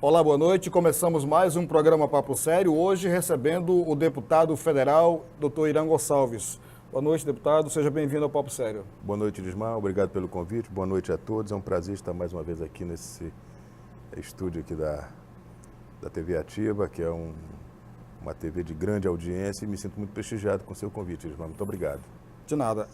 Olá, boa noite. Começamos mais um programa Papo Sério, hoje recebendo o deputado federal, Dr. Irã Gonçalves. Boa noite, deputado. Seja bem-vindo ao Papo Sério. Boa noite, Lismar. Obrigado pelo convite. Boa noite a todos. É um prazer estar mais uma vez aqui nesse estúdio aqui da TV Ativa, que é uma TV de grande audiência, e me sinto muito prestigiado com o seu convite, Lismar. Muito obrigado. De nada.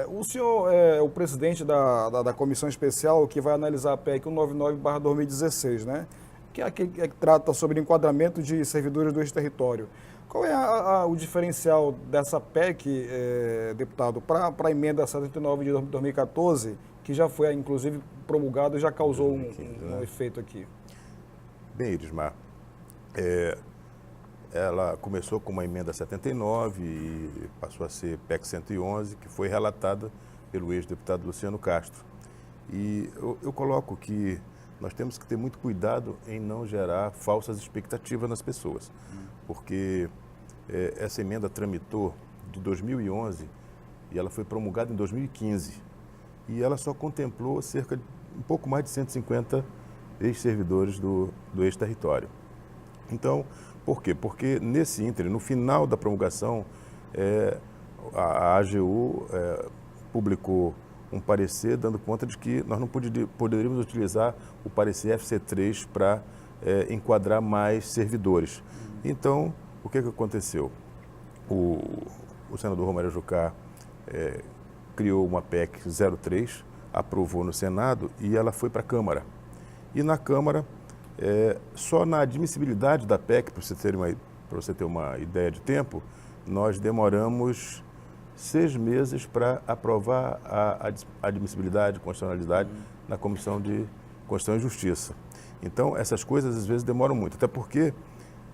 O senhor é o presidente da comissão especial que vai analisar a PEC 199/2016, né? Que é aquele que trata sobre enquadramento de servidores do ex-território. Qual é o diferencial dessa PEC, deputado, para a emenda 79 de 2014, que já foi, inclusive, promulgada e já causou 2015, um efeito aqui? Bem, Irismar, ela começou com uma emenda 79 e passou a ser PEC 111, que foi relatada pelo ex-deputado Luciano Castro. E eu coloco que nós temos que ter muito cuidado em não gerar falsas expectativas nas pessoas, porque essa emenda tramitou de 2011 e ela foi promulgada em 2015 e ela só contemplou cerca de um pouco mais de 150 ex-servidores do ex-território. Então, por quê? Porque nesse ínterim, no final da promulgação, a AGU publicou um parecer dando conta de que nós não poderíamos utilizar o parecer FC3 para enquadrar mais servidores. Então, o que aconteceu? O senador Romero Jucá criou uma PEC 03, aprovou no Senado e ela foi para a Câmara. E na Câmara, só na admissibilidade da PEC, para você ter uma ideia de tempo, nós demoramos 6 meses para aprovar a admissibilidade, constitucionalidade na Comissão de Constituição e Justiça. Então, essas coisas às vezes demoram muito, até porque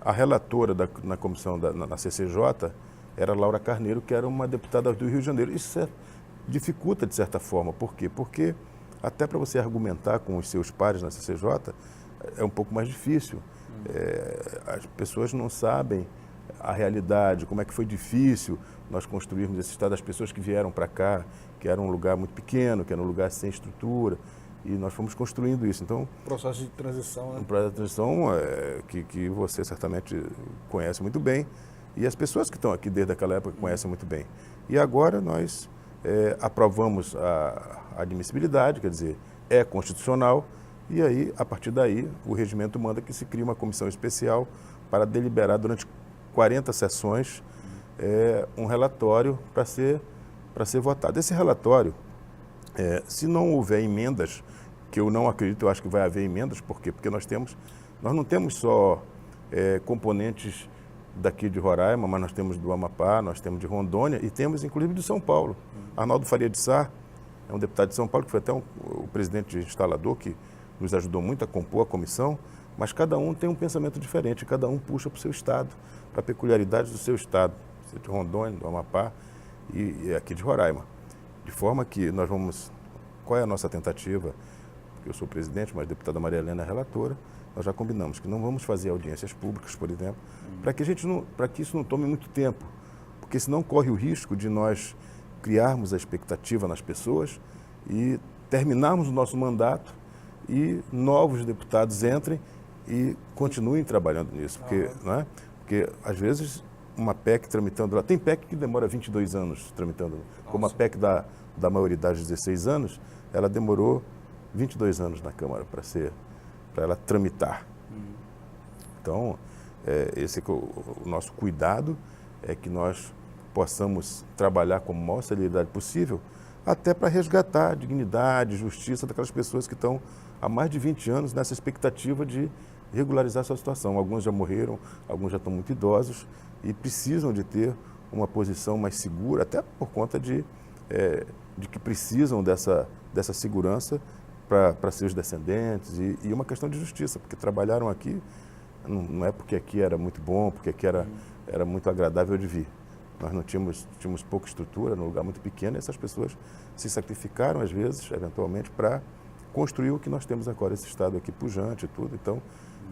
a relatora na comissão, na CCJ, era Laura Carneiro, que era uma deputada do Rio de Janeiro. Isso dificulta de certa forma. Por quê? Porque até para você argumentar com os seus pares na CCJ é um pouco mais difícil. As pessoas não sabem a realidade, como é que foi difícil nós construirmos esse estado, as pessoas que vieram para cá, que era um lugar muito pequeno, que era um lugar sem estrutura, e nós fomos construindo isso. Então, processo de transição, né? Um processo de transição que você certamente conhece muito bem, e as pessoas que estão aqui desde aquela época conhecem muito bem. E agora nós aprovamos a admissibilidade, quer dizer, é constitucional, e aí, a partir daí, o regimento manda que se crie uma comissão especial para deliberar durante 40 sessões um relatório para ser votado. Esse relatório, se não houver emendas, que eu não acredito, eu acho que vai haver emendas, por quê? Porque nós não temos só componentes daqui de Roraima, mas nós temos do Amapá, nós temos de Rondônia e temos inclusive de São Paulo. Arnaldo Faria de Sá é um deputado de São Paulo, que foi até o presidente instalador, que nos ajudou muito a compor a comissão, mas cada um tem um pensamento diferente, cada um puxa para o seu estado, para a peculiaridade do seu estado, de Rondônia, do Amapá e aqui de Roraima. De forma que nós vamos... Qual é a nossa tentativa? Porque eu sou presidente, mas a deputada Maria Helena é relatora, nós já combinamos que não vamos fazer audiências públicas, por exemplo, para que isso não tome muito tempo, porque senão corre o risco de nós criarmos a expectativa nas pessoas e terminarmos o nosso mandato e novos deputados entrem e continuem trabalhando nisso, porque às vezes uma PEC tramitando lá, tem PEC que demora 22 anos tramitando, como a PEC da maioridade de 16 anos, ela demorou 22 anos na Câmara para ela tramitar. Então, esse é o nosso cuidado, é que nós possamos trabalhar com a maior celeridade possível, até para resgatar a dignidade, justiça daquelas pessoas que estão há mais de 20 anos nessa expectativa de regularizar a sua situação. Alguns já morreram, alguns já estão muito idosos e precisam de ter uma posição mais segura, até por conta de que precisam dessa segurança para seus descendentes e uma questão de justiça, porque trabalharam aqui, não é porque aqui era muito bom, porque aqui era muito agradável de vir. nós não tínhamos pouca estrutura, num lugar muito pequeno, e essas pessoas se sacrificaram, às vezes, eventualmente, para construir o que nós temos agora, esse estado aqui pujante e tudo. Então,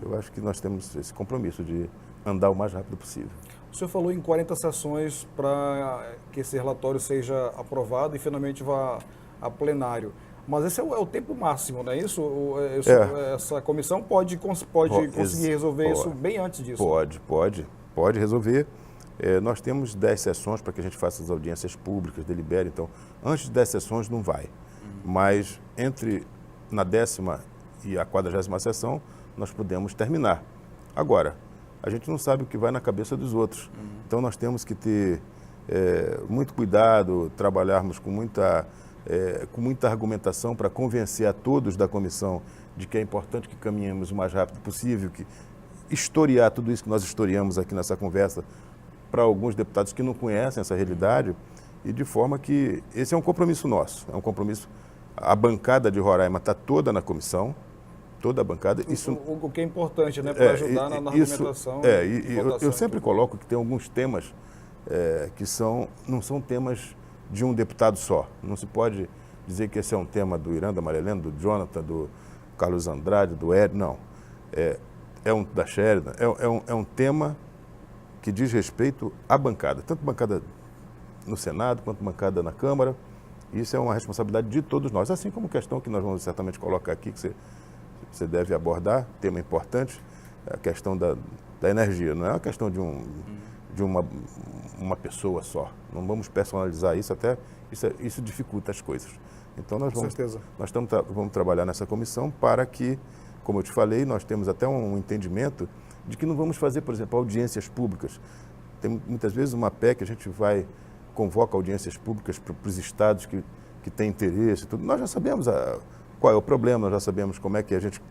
eu acho que nós temos esse compromisso de andar o mais rápido possível. O senhor falou em 40 sessões para que esse relatório seja aprovado e finalmente vá a plenário. Mas esse é o tempo máximo, não é isso? Essa comissão pode conseguir resolver isso bem antes disso? Pode resolver. Nós temos 10 sessões para que a gente faça as audiências públicas, delibere. Então, antes de 10 sessões não vai. Mas na 10ª e a 40ª sessão, nós podemos terminar. Agora, a gente não sabe o que vai na cabeça dos outros. Então, nós temos que ter muito cuidado, trabalharmos com muita argumentação para convencer a todos da comissão de que é importante que caminhemos o mais rápido possível, que historiar tudo isso que nós historiamos aqui nessa conversa para alguns deputados que não conhecem essa realidade, e de forma que esse é um compromisso nosso, é um compromisso. A bancada de Roraima está toda na comissão, toda a bancada. O que é importante, né, para ajudar na argumentação. Eu sempre coloco que tem alguns temas que não são temas de um deputado só. Não se pode dizer que esse é um tema do Irã, da Marilene, do Jonathan, do Carlos Andrade, do Ed, não. Da Sheridan. É um tema que diz respeito à bancada, tanto bancada no Senado quanto bancada na Câmara. Isso é uma responsabilidade de todos nós, assim como questão que nós vamos certamente colocar aqui, que você deve abordar, tema importante, a questão da energia. Não é uma questão de uma pessoa só. Não vamos personalizar isso, até isso dificulta as coisas. Então nós vamos trabalhar nessa comissão para que, como eu te falei, nós temos até um entendimento de que não vamos fazer, por exemplo, audiências públicas. Tem muitas vezes uma PEC, a gente convoca audiências públicas para os estados que têm interesse. Tudo. Nós já sabemos qual é o problema, nós já sabemos como é que a gente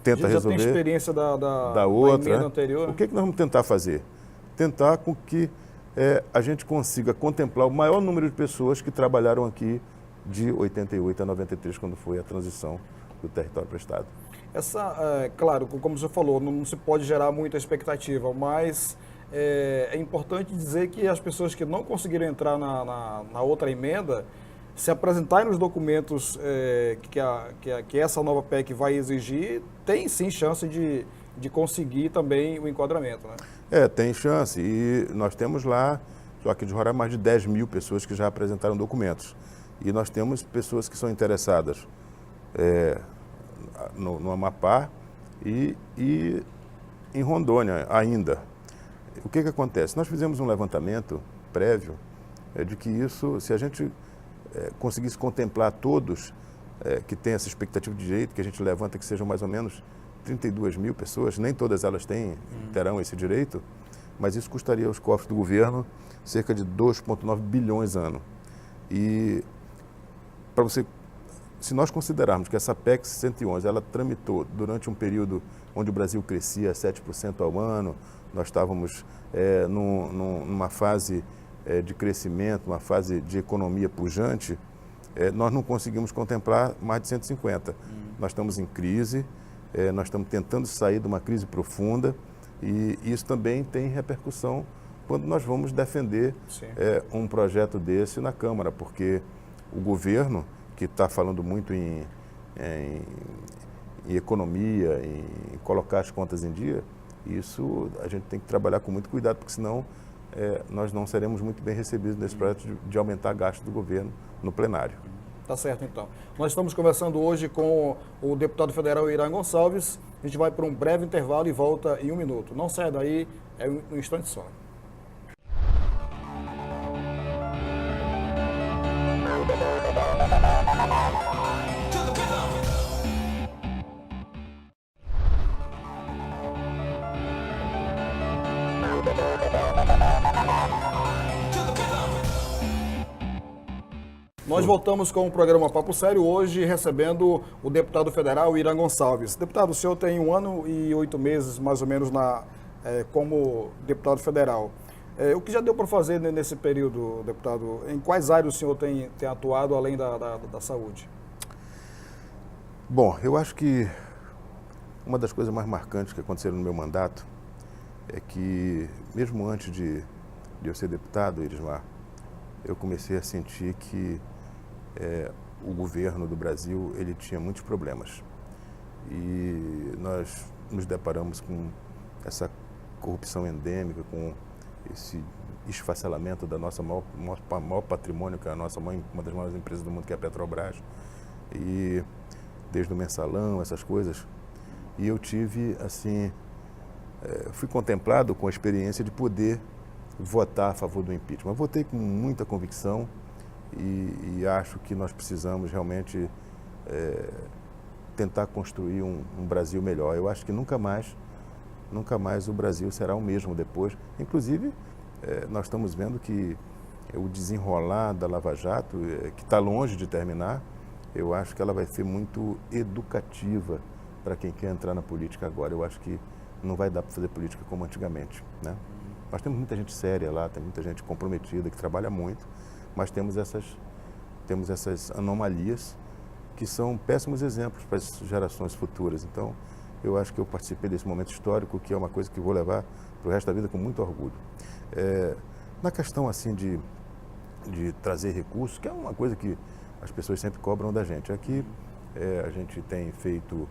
tenta resolver. Já tem experiência da outra, emenda anterior. O que nós vamos tentar fazer? Tentar com que a gente consiga contemplar o maior número de pessoas que trabalharam aqui de 88 a 93, quando foi a transição do território para o Estado. Claro, como você falou, não se pode gerar muita expectativa, mas é importante dizer que as pessoas que não conseguiram entrar na outra emenda, se apresentarem os documentos que essa nova PEC vai exigir, tem sim chance de conseguir também o enquadramento, né? Tem chance. E nós temos lá, só aqui de Roraima, mais de 10 mil pessoas que já apresentaram documentos. E nós temos pessoas que são interessadas no Amapá e em Rondônia ainda. O que acontece? Nós fizemos um levantamento prévio de que isso, se a gente conseguisse contemplar todos que têm essa expectativa de direito, que a gente levanta que sejam mais ou menos 32 mil pessoas, nem todas elas terão esse direito, mas isso custaria aos cofres do governo cerca de 2,9 bilhões ano. E se nós considerarmos que essa PEC 111, ela tramitou durante um período onde o Brasil crescia 7% ao ano, nós estávamos numa fase de crescimento, uma fase de economia pujante, nós não conseguimos contemplar mais de 150. Nós estamos em crise, nós estamos tentando sair de uma crise profunda e isso também tem repercussão quando nós vamos defender um projeto desse na Câmara, porque o governo, que está falando muito em economia, em colocar as contas em dia, isso a gente tem que trabalhar com muito cuidado, porque senão nós não seremos muito bem recebidos nesse projeto de aumentar gasto do governo no plenário. Tá certo, então. Nós estamos conversando hoje com o deputado federal Irã Gonçalves. A gente vai para um breve intervalo e volta em 1 minuto. Não saia daí, é um instante só. Nós voltamos com o programa Papo Sério, hoje recebendo o deputado federal Irã Gonçalves. Deputado, o senhor tem 1 ano e 8 meses, mais ou menos, como deputado federal. O que já deu para fazer nesse período, deputado? Em quais áreas o senhor tem atuado, além da saúde? Bom, eu acho que uma das coisas mais marcantes que aconteceram no meu mandato é que, mesmo antes de de eu ser deputado, Irismar, eu comecei a sentir que o governo do Brasil ele tinha muitos problemas. E nós nos deparamos com essa corrupção endêmica, com esse esfacelamento da nossa maior patrimônio, que é uma das maiores empresas do mundo, que é a Petrobras, e desde o mensalão, essas coisas. E eu tive, assim, fui contemplado com a experiência de poder votar a favor do impeachment. Eu votei com muita convicção e acho que nós precisamos realmente tentar construir um Brasil melhor. Eu acho que nunca mais o Brasil será o mesmo depois. Inclusive, nós estamos vendo que o desenrolar da Lava Jato, que está longe de terminar, eu acho que ela vai ser muito educativa para quem quer entrar na política agora. Eu acho que não vai dar para fazer política como antigamente, né? Nós temos muita gente séria lá, tem muita gente comprometida, que trabalha muito, mas temos essas anomalias que são péssimos exemplos para as gerações futuras. Então, eu acho que eu participei desse momento histórico, que é uma coisa que vou levar para o resto da vida com muito orgulho. Na questão assim de trazer recursos, que é uma coisa que as pessoas sempre cobram da gente. Aqui a gente tem feito,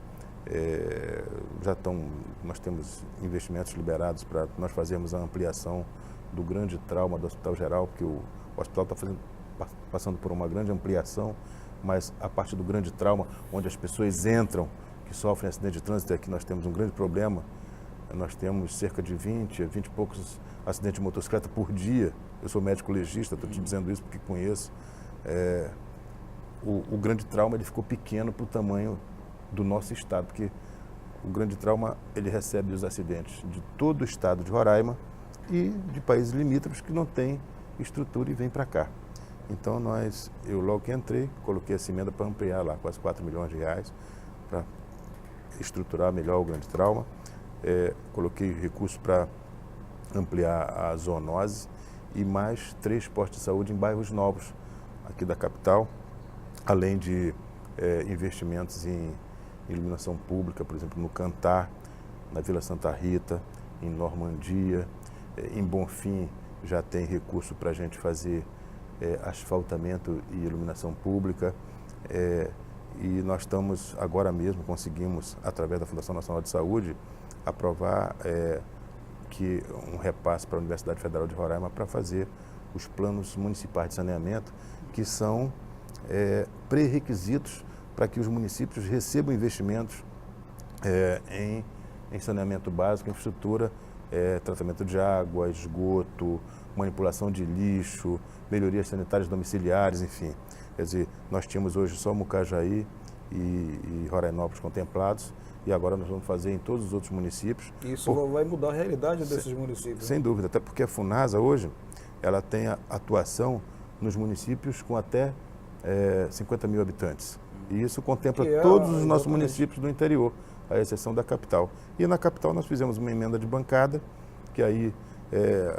nós temos investimentos liberados para nós fazermos a ampliação do grande trauma do Hospital Geral, porque o hospital está passando por uma grande ampliação, mas a parte do grande trauma, onde as pessoas entram, que sofrem acidente de trânsito, aqui nós temos um grande problema. Nós temos cerca de 20 e poucos acidentes de motocicleta por dia. Eu sou médico legista, estou te dizendo isso porque conheço. O grande trauma ele ficou pequeno para o tamanho do nosso estado, porque o grande trauma ele recebe os acidentes de todo o estado de Roraima e de países limítrofes que não têm estrutura e vêm para cá. Então eu logo que entrei, coloquei essa emenda para ampliar lá, quase 4 milhões de reais, para estruturar melhor o grande trauma. Coloquei recursos para ampliar a zoonose e mais 3 postos de saúde em bairros novos aqui da capital, além de investimentos em iluminação pública, por exemplo, no Cantar, na Vila Santa Rita, em Normandia, em Bonfim já tem recurso para a gente fazer asfaltamento e iluminação pública. E nós estamos, agora mesmo, conseguimos, através da Fundação Nacional de Saúde, aprovar que um repasse para a Universidade Federal de Roraima para fazer os planos municipais de saneamento, que são pré-requisitos para que os municípios recebam investimentos em saneamento básico, infraestrutura, tratamento de água, esgoto, manipulação de lixo, melhorias sanitárias domiciliares, enfim. Quer dizer, nós tínhamos hoje só Mucajaí e Rorainópolis contemplados, e agora nós vamos fazer em todos os outros municípios. Isso vai mudar a realidade desses municípios. Sem dúvida, até porque a FUNASA hoje, ela tem a atuação nos municípios com até 50 mil habitantes. E isso contempla todos os nossos municípios do interior, à exceção da capital. E na capital nós fizemos uma emenda de bancada, que aí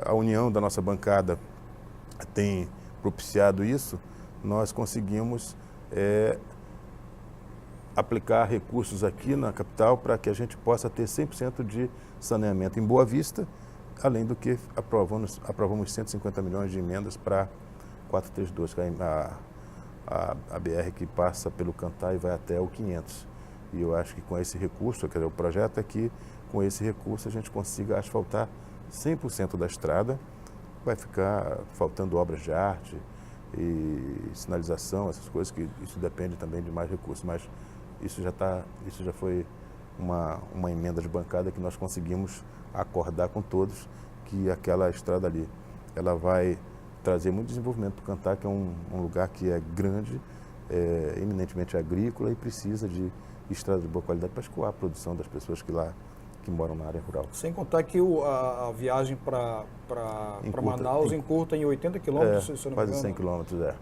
a união da nossa bancada tem propiciado isso. Nós conseguimos aplicar recursos aqui na capital para que a gente possa ter 100% de saneamento em Boa Vista, além do que aprovamos 150 milhões de emendas para 432, que é a BR que passa pelo Cantar e vai até o 500. E eu acho que com esse recurso, quer dizer, o projeto é que com esse recurso a gente consiga asfaltar 100% da estrada. Vai ficar faltando obras de arte e sinalização, essas coisas, que isso depende também de mais recursos, mas isso já foi uma emenda de bancada que nós conseguimos acordar com todos, que aquela estrada ali, ela vai trazer muito desenvolvimento para o Cantar, que é um lugar que é grande, eminentemente agrícola e precisa de estrada de boa qualidade para escoar a produção das pessoas que moram na área rural. Sem contar que a viagem para Manaus encurta em 80 quilômetros, se eu não me engano. Quase 100 quilômetros,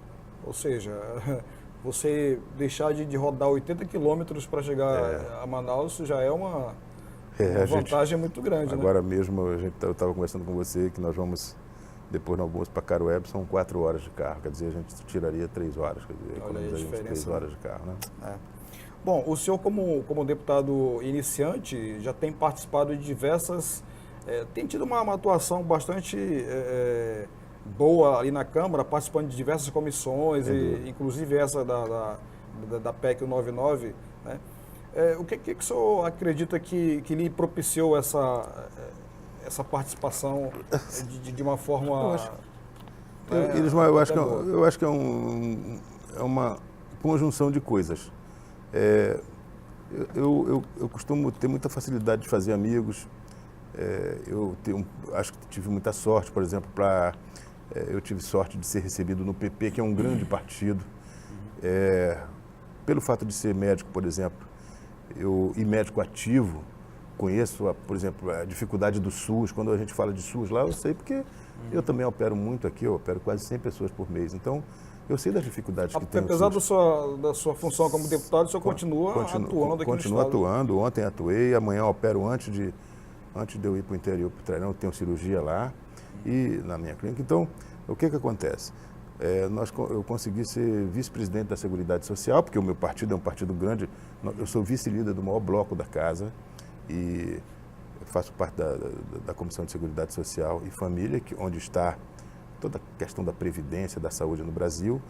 Ou seja, você deixar de rodar 80 quilômetros para chegar a Manaus já é uma vantagem muito grande. Agora mesmo, eu estava conversando com você que nós vamos, depois no almoço, para Caruebe, são 4 horas de carro, quer dizer, a gente tiraria 3 horas, quer dizer, economizaríamos 3 horas de carro, né? Bom, o senhor como deputado iniciante já tem participado de diversas tem tido uma atuação bastante boa ali na Câmara, participando de diversas comissões, inclusive essa da PEC 99, né? O que o senhor acredita que lhe propiciou essa participação de uma forma... Eu acho que é uma conjunção de coisas. Eu costumo ter muita facilidade de fazer amigos. Acho que tive muita sorte, por exemplo, eu tive sorte de ser recebido no PP, que é um grande partido. Pelo fato de ser médico, por exemplo, e médico ativo, conheço, por exemplo, a dificuldade do SUS. Quando a gente fala de SUS lá, eu sei porque eu também opero muito aqui, eu opero quase 100 pessoas por mês. Então, eu sei das dificuldades que tem o SUS. Apesar da sua função como deputado, o senhor continua atuando aqui no Estado? Continuo atuando. Ontem atuei, amanhã opero antes de eu ir para o interior, para o Treinão, eu tenho cirurgia lá e na minha clínica. Então, o que acontece? Eu consegui ser vice-presidente da Seguridade Social, porque o meu partido é um partido grande. Eu sou vice-líder do maior bloco da casa e faço parte da Comissão de Seguridade Social e Família, onde está toda a questão da Previdência, da saúde no Brasil.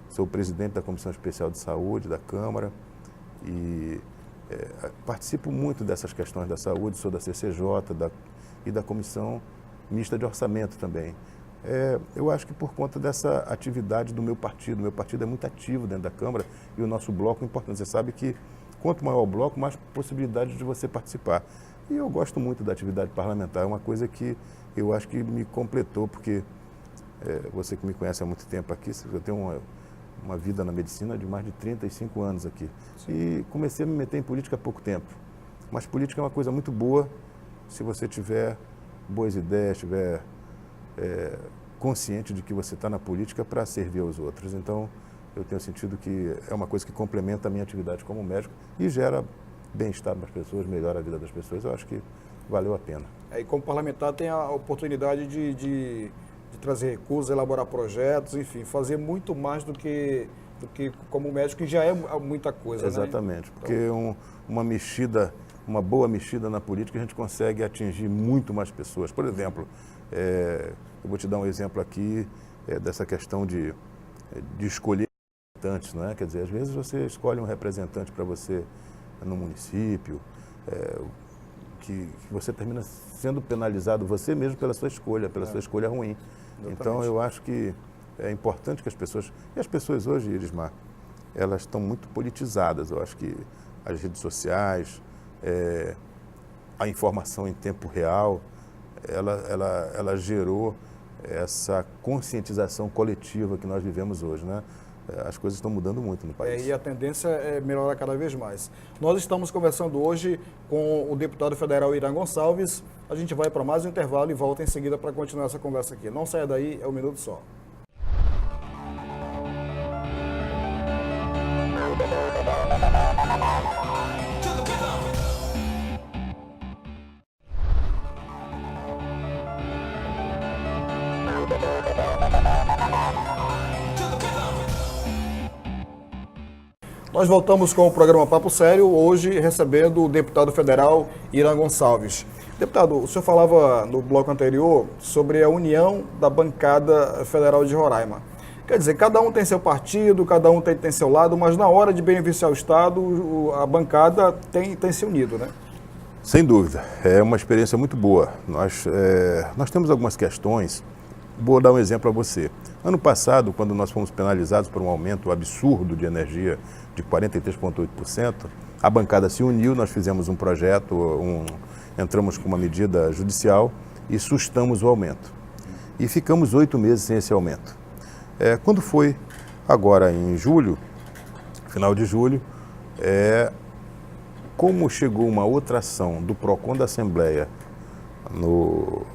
Sou o presidente da Comissão Especial de Saúde da Câmara e participo muito dessas questões da saúde, sou da CCJ e da Comissão Mista de Orçamento também. Eu acho que por conta dessa atividade do meu partido é muito ativo dentro da Câmara e o nosso bloco é importante. Você sabe que quanto maior o bloco, mais possibilidade de você participar. E eu gosto muito da atividade parlamentar, é uma coisa que eu acho que me completou, porque você que me conhece há muito tempo aqui, eu tenho uma vida na medicina de mais de 35 anos aqui. Sim. E comecei a me meter em política há pouco tempo. Mas política é uma coisa muito boa se você tiver boas ideias, estiver consciente de que você está na política para servir aos outros. Então, eu tenho sentido que é uma coisa que complementa a minha atividade como médico e gera bem-estar das pessoas, melhora a vida das pessoas. Eu acho que valeu a pena. E como parlamentar tem a oportunidade de trazer recursos, elaborar projetos, enfim, fazer muito mais do que como médico, que já é muita coisa. Exatamente, né? Porque uma boa mexida na política, a gente consegue atingir muito mais pessoas. Por exemplo, eu vou te dar um exemplo aqui dessa questão de escolher representantes, não é? Quer dizer, às vezes você escolhe um representante para você no município, que você termina sendo penalizado você mesmo pela sua escolha ruim. Exatamente. Então, eu acho que é importante que as pessoas hoje, Irismar, elas estão muito politizadas. Eu acho que as redes sociais, a informação em tempo real, ela gerou essa conscientização coletiva que nós vivemos hoje, né? As coisas estão mudando muito no país. E a tendência é melhorar cada vez mais. Nós estamos conversando hoje com o deputado federal Irã Gonçalves. A gente vai para mais um intervalo e volta em seguida para continuar essa conversa aqui. Não saia daí, é um minuto só. Nós voltamos com o programa Papo Sério, hoje recebendo o deputado federal Irã Gonçalves. Deputado, o senhor falava no bloco anterior sobre a união da bancada federal de Roraima. Quer dizer, cada um tem seu partido, cada um tem seu lado, mas na hora de beneficiar o Estado, a bancada tem se unido, né? Sem dúvida, é uma experiência muito boa. Nós temos algumas questões. Vou dar um exemplo a você. Ano passado, quando nós fomos penalizados por um aumento absurdo de energia de 43,8%, a bancada se uniu, nós fizemos um projeto, entramos com uma medida judicial e sustamos o aumento. E ficamos 8 meses sem esse aumento. Quando foi agora em julho, final de julho, como chegou uma outra ação do PROCON da Assembleia no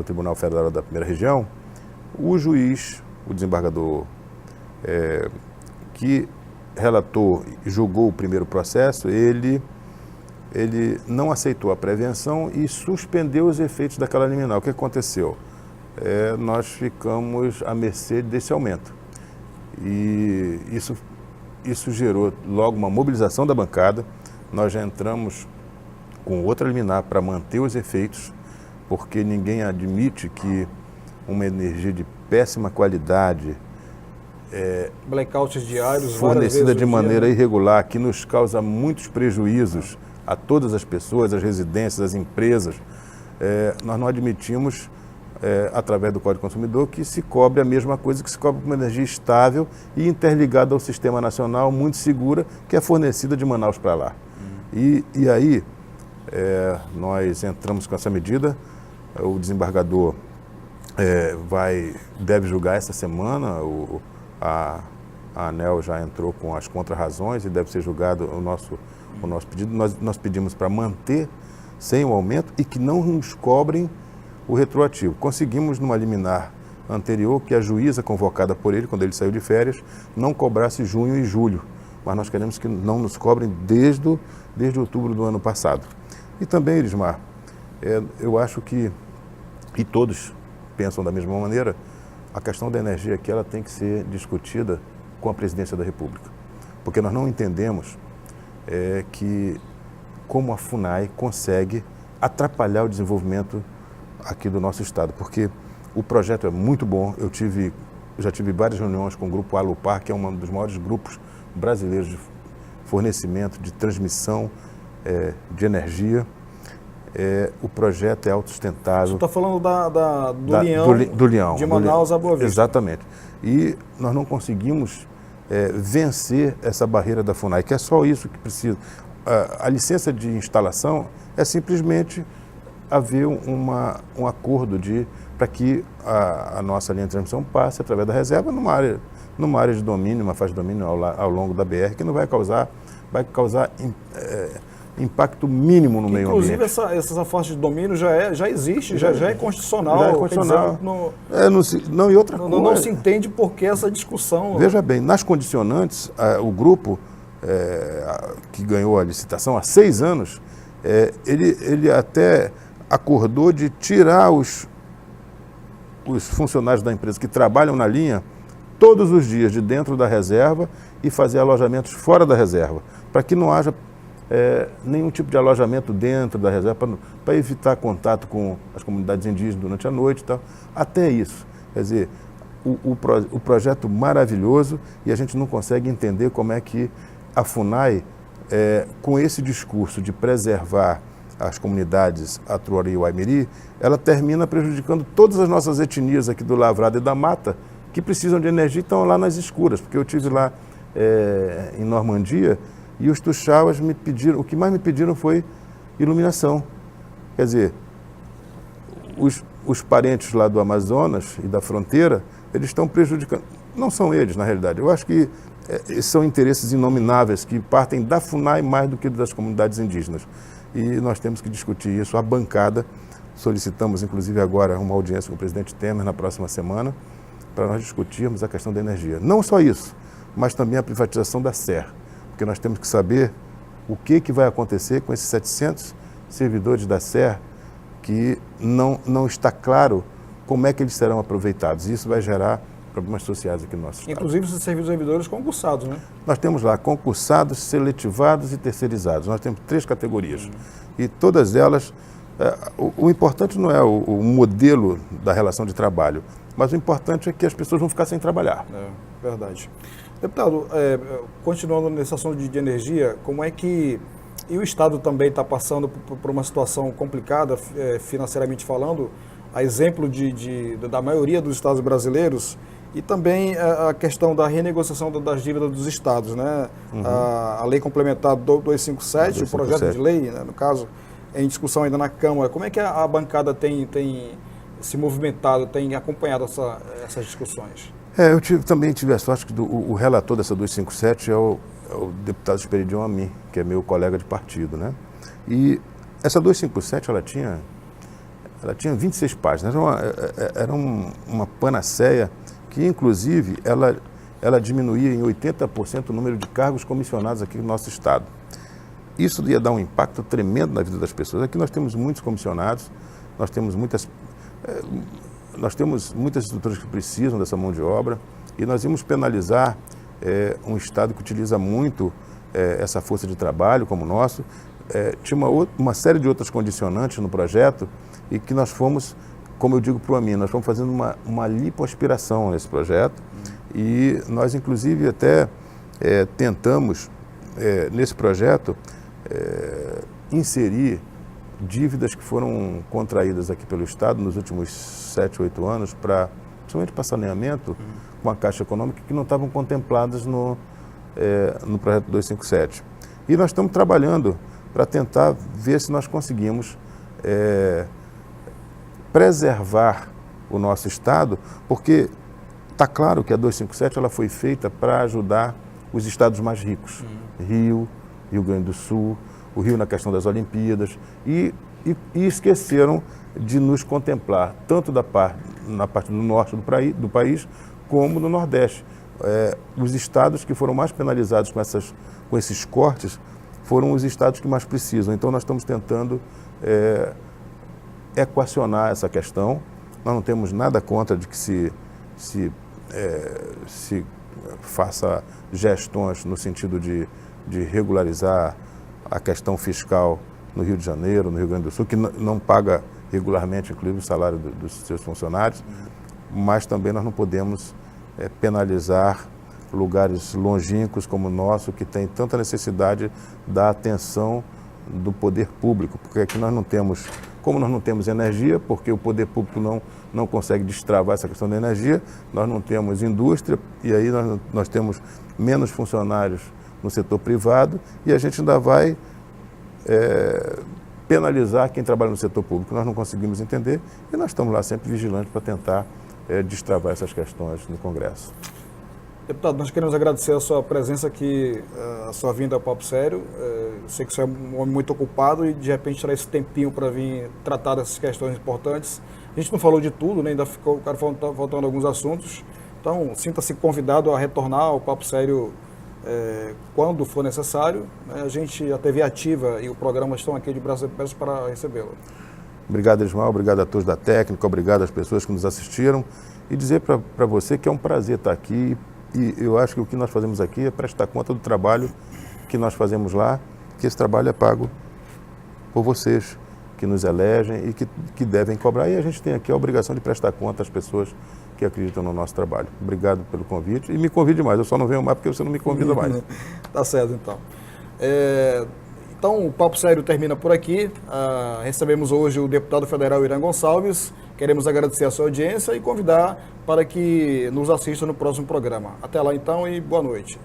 Tribunal Federal da Primeira Região, o juiz, o desembargador que relatou e julgou o primeiro processo, ele não aceitou a prevenção e suspendeu os efeitos daquela liminar. O que aconteceu? Nós ficamos à mercê desse aumento. E isso gerou logo uma mobilização da bancada. Nós já entramos com outra liminar para manter os efeitos, porque ninguém admite que uma energia de péssima qualidade, blackouts diários, fornecida de maneira dia, irregular, que nos causa muitos prejuízos a todas as pessoas, as residências, as empresas, nós não admitimos, através do Código do Consumidor, que se cobre a mesma coisa que se cobre com uma energia estável e interligada ao sistema nacional, muito segura, que é fornecida de Manaus para lá. E aí, nós entramos com essa medida, o desembargador deve julgar essa semana, a ANEEL já entrou com as contrarrazões e deve ser julgado o nosso pedido. Nós pedimos para manter sem o aumento e que não nos cobrem o retroativo. Conseguimos, numa liminar anterior, que a juíza convocada por ele, quando ele saiu de férias, não cobrasse junho e julho. Mas nós queremos que não nos cobrem desde outubro do ano passado. E também, Elismar, eu acho que, e todos pensam da mesma maneira, a questão da energia aqui ela tem que ser discutida com a Presidência da República. Porque nós não entendemos como a FUNAI consegue atrapalhar o desenvolvimento aqui do nosso estado, porque o projeto é muito bom. Eu já tive várias reuniões com o grupo Alupar, que é um dos maiores grupos brasileiros de fornecimento, de transmissão de energia. O projeto é autossustentável. Você está falando do Leão, de Manaus a Boa Vista. Exatamente. E nós não conseguimos vencer essa barreira da FUNAI, que é só isso que precisa. A licença de instalação é simplesmente haver um acordo para que a nossa linha de transmissão passe através da reserva numa área de domínio, uma faixa de domínio ao longo da BR, que não vai causar impacto mínimo no meio ambiente. Inclusive, essa faixa de domínio já existe, já é constitucional. Já é constitucional. E outra coisa. Não se entende por que essa discussão. Veja bem, nas condicionantes, o grupo que ganhou a licitação há 6 anos, ele até acordou de tirar os funcionários da empresa que trabalham na linha todos os dias de dentro da reserva e fazer alojamentos fora da reserva, para que não haja nenhum tipo de alojamento dentro da reserva, para evitar contato com as comunidades indígenas durante a noite e tal. Até isso. Quer dizer, o projeto maravilhoso, e a gente não consegue entender como é que a FUNAI, com esse discurso de preservar as comunidades Atuari e Waimiri, ela termina prejudicando todas as nossas etnias aqui do Lavrado e da Mata, que precisam de energia e estão lá nas escuras. Porque eu estive lá em Normandia e os tuxauas me pediram, o que mais me pediram foi iluminação. Quer dizer, os parentes lá do Amazonas e da fronteira, eles estão prejudicando. Não são eles, na realidade. Eu acho que são interesses inomináveis que partem da FUNAI mais do que das comunidades indígenas. E nós temos que discutir isso. A bancada, solicitamos inclusive agora uma audiência com o presidente Temer na próxima semana, para nós discutirmos a questão da energia. Não só isso, mas também a privatização da SER, porque nós temos que saber o que vai acontecer com esses 700 servidores da SER que não está claro como é que eles serão aproveitados. Isso vai gerar problemas sociais aqui no nosso estado. Inclusive esses servidores concursados, né? Nós temos lá concursados, seletivados e terceirizados. Nós temos 3 categorias. E todas elas, o importante não é o modelo da relação de trabalho, mas o importante é que as pessoas vão ficar sem trabalhar. Verdade. Deputado, continuando nesse assunto de energia, como é que... E o Estado também está passando por uma situação complicada, financeiramente falando, a exemplo da maioria dos estados brasileiros, e também a questão da renegociação das dívidas dos estados, né? A lei complementar 257, o projeto de lei, né, no caso, em discussão ainda na Câmara. Como é que a bancada tem se movimentado, tem acompanhado essas discussões? Eu também tive a sorte que o relator dessa 257 é o deputado Esperidion Amin, que é meu colega de partido, né? E essa 257, ela tinha 26 páginas, era uma panaceia que, inclusive, ela diminuía em 80% o número de cargos comissionados aqui no nosso estado. Isso ia dar um impacto tremendo na vida das pessoas. Aqui nós temos muitos comissionados, nós temos muitas estruturas que precisam dessa mão de obra, e nós íamos penalizar um estado que utiliza muito essa força de trabalho como o nosso, tinha uma série de outras condicionantes no projeto e que nós fomos, como eu digo para o Amin, nós fomos fazendo uma lipoaspiração nesse projeto e nós, inclusive, até tentamos, nesse projeto, inserir dívidas que foram contraídas aqui pelo Estado nos últimos 7, 8 anos, principalmente para saneamento, com a Caixa Econômica, que não estavam contempladas no projeto 257. E nós estamos trabalhando para tentar ver se nós conseguimos preservar o nosso Estado, porque está claro que a 257 ela foi feita para ajudar os estados mais ricos, Rio Grande do Sul, o Rio na questão das Olimpíadas, e esqueceram de nos contemplar, tanto na parte do norte do país, como no Nordeste. Os estados que foram mais penalizados com esses cortes foram os estados que mais precisam. Então, nós estamos tentando equacionar essa questão. Nós não temos nada contra de que se faça gestões no sentido de regularizar a questão fiscal no Rio de Janeiro, no Rio Grande do Sul, que não paga regularmente, inclusive, o salário dos seus funcionários, mas também nós não podemos penalizar lugares longínquos como o nosso, que tem tanta necessidade da atenção do poder público, porque aqui nós não temos, como nós não temos energia, porque o poder público não consegue destravar essa questão da energia, nós não temos indústria, e aí nós temos menos funcionários no setor privado, e a gente ainda vai penalizar quem trabalha no setor público. Nós não conseguimos entender, e nós estamos lá sempre vigilantes para tentar destravar essas questões no Congresso. Deputado, nós queremos agradecer a sua presença aqui, a sua vinda ao Papo Sério. Eu sei que você é um homem muito ocupado e de repente terá esse tempinho para vir tratar dessas questões importantes. A gente não falou de tudo, né? Ainda ficou faltando alguns assuntos. Então, sinta-se convidado a retornar ao Papo Sério quando for necessário. A gente, a TV Ativa e o programa estão aqui de braços abertos para recebê-lo. Obrigado, Ismael. Obrigado a todos da técnica. Obrigado às pessoas que nos assistiram. E dizer para você que é um prazer estar aqui. E eu acho que o que nós fazemos aqui é prestar conta do trabalho que nós fazemos lá, que esse trabalho é pago por vocês, que nos elegem e que devem cobrar. E a gente tem aqui a obrigação de prestar conta às pessoas que acreditam no nosso trabalho. Obrigado pelo convite. E me convide mais. Eu só não venho mais porque você não me convida mais. Tá certo, então. Então, o Papo Sério termina por aqui. Recebemos hoje o deputado federal Irã Gonçalves. Queremos agradecer a sua audiência e convidar para que nos assista no próximo programa. Até lá, então, e boa noite.